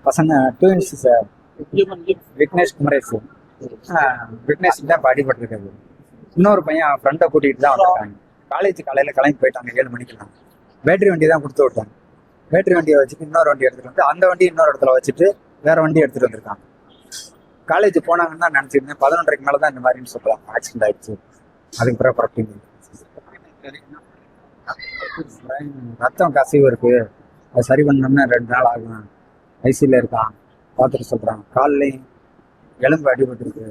பசங்க twins sir. Vignesh Kumaresh. Vignesh தான் இப்போ அடிபட்டிருக்காரு. இன்னொரு பையன் ஃப்ரெண்டை கூட்டிகிட்டு தான் வந்திருக்காங்க. காலேஜ் காலையில் கிளம்பி போயிட்டாங்க 7 மணிக்கெல்லாம். பேட்டரி வண்டி தான் கொடுத்து விட்டாங்க. பேட்டரி வண்டியை வச்சுட்டு இன்னொரு வண்டி எடுத்துகிட்டு வந்து அந்த வண்டி இன்னொரு இடத்துல வச்சுட்டு வேற வண்டி எடுத்துகிட்டு வந்திருக்காங்க. காலேஜ் போனாங்கன்னு தான் நினச்சிருந்தேன். 11:30 மேலே தான் இந்த மாதிரின்னு சொல்லலாம் ஆக்சிடென்ட் ஆயிடுச்சு. அதுக்கு பிறகு புறப்பட்டு ரத்தம் கசிவு இருக்கு. அது சரி பண்ணோம்னா 2 நாள் ஆகும். ஐசியில் இருக்கான், பார்த்துட்டு சொல்கிறான். காலையும் எலும்பு அடிபட்டுருக்கு,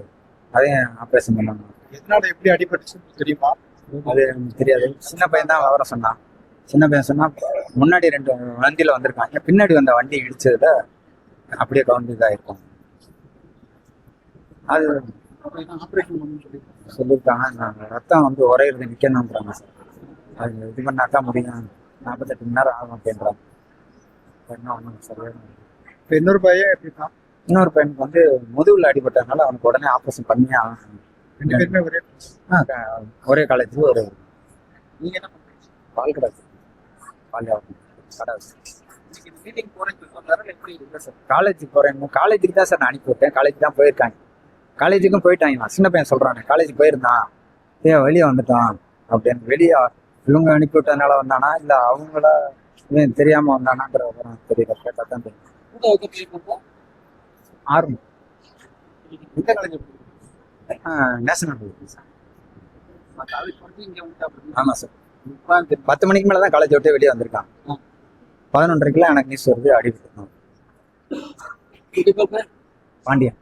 அதையும் ஆப்ரேஷன் பண்ணணும். எதனால எப்படி அடிபட்டுச்சுன்னு தெரியுமா? அது எனக்கு தெரியாது. சின்ன பையன் தான் விவரம் சொன்னான். சின்ன பையன் சொன்னா முன்னாடி 2 வண்டியில் வந்திருக்காங்க, பின்னாடி வந்த வண்டி இடிச்சதுல அப்படியே கவுண்ட் இதாயிருக்கும். அது ஆப்ரேஷன் பண்ணணும்னு சொல்லியிருக்காங்க. நாங்கள் ரத்தம் வந்து உரையிறது நிற்கணுன்றாங்க சார். அது இது பண்ணாக்கா முடியும், 48 மணி நேரம் ஆகும் அப்படின்றாங்க. என்ன ஒன்றும் சரியாக. இப்போ இன்னொரு பையன் எப்படின்னா, இன்னொரு பையனுக்கு வந்து முதுகுல அடிபட்டதுனால அவனுக்கு உடனே ஆப்ரேஷன் பண்ணியே ஆகணும். 2 பேருமே ஒரே காலேஜ். ஒரு நீங்க என்ன பண்றீங்க? பால் கடை கடை. மீட்டிங் போறேன்னு சொன்னாரு, எப்படி இல்லை சார்? காலேஜுக்கு போறேன். காலேஜுக்கு தான் சார் நான் அனுப்பி விட்டேன். காலேஜ் தான் போயிருக்காங்க. காலேஜுக்கும் போயிட்டாங்க. சின்ன பையன் சொல்றாங்க காலேஜ் போயிருந்தான், வெளியே வந்துட்டான் அப்படின்னு. வெளியே இவங்க அனுப்பி விட்டதுனால வந்தானா இல்ல அவங்கள தெரியாம வந்தானான்ற தெரியல. கேட்டா தான் தெரியும். ஆர்மி இந்த காலேஜ் நேஷனல் சார். காலேஜ் வந்து இங்க வந்து ஆமா சார். 10 மணிக்கு மேலே தான் காலேஜ் விட்டு வெளியே வந்திருக்கான். 11:30 எனக்கு நியூஸ் வருது அடிபட்டு. அப்படி பாண்டியன்.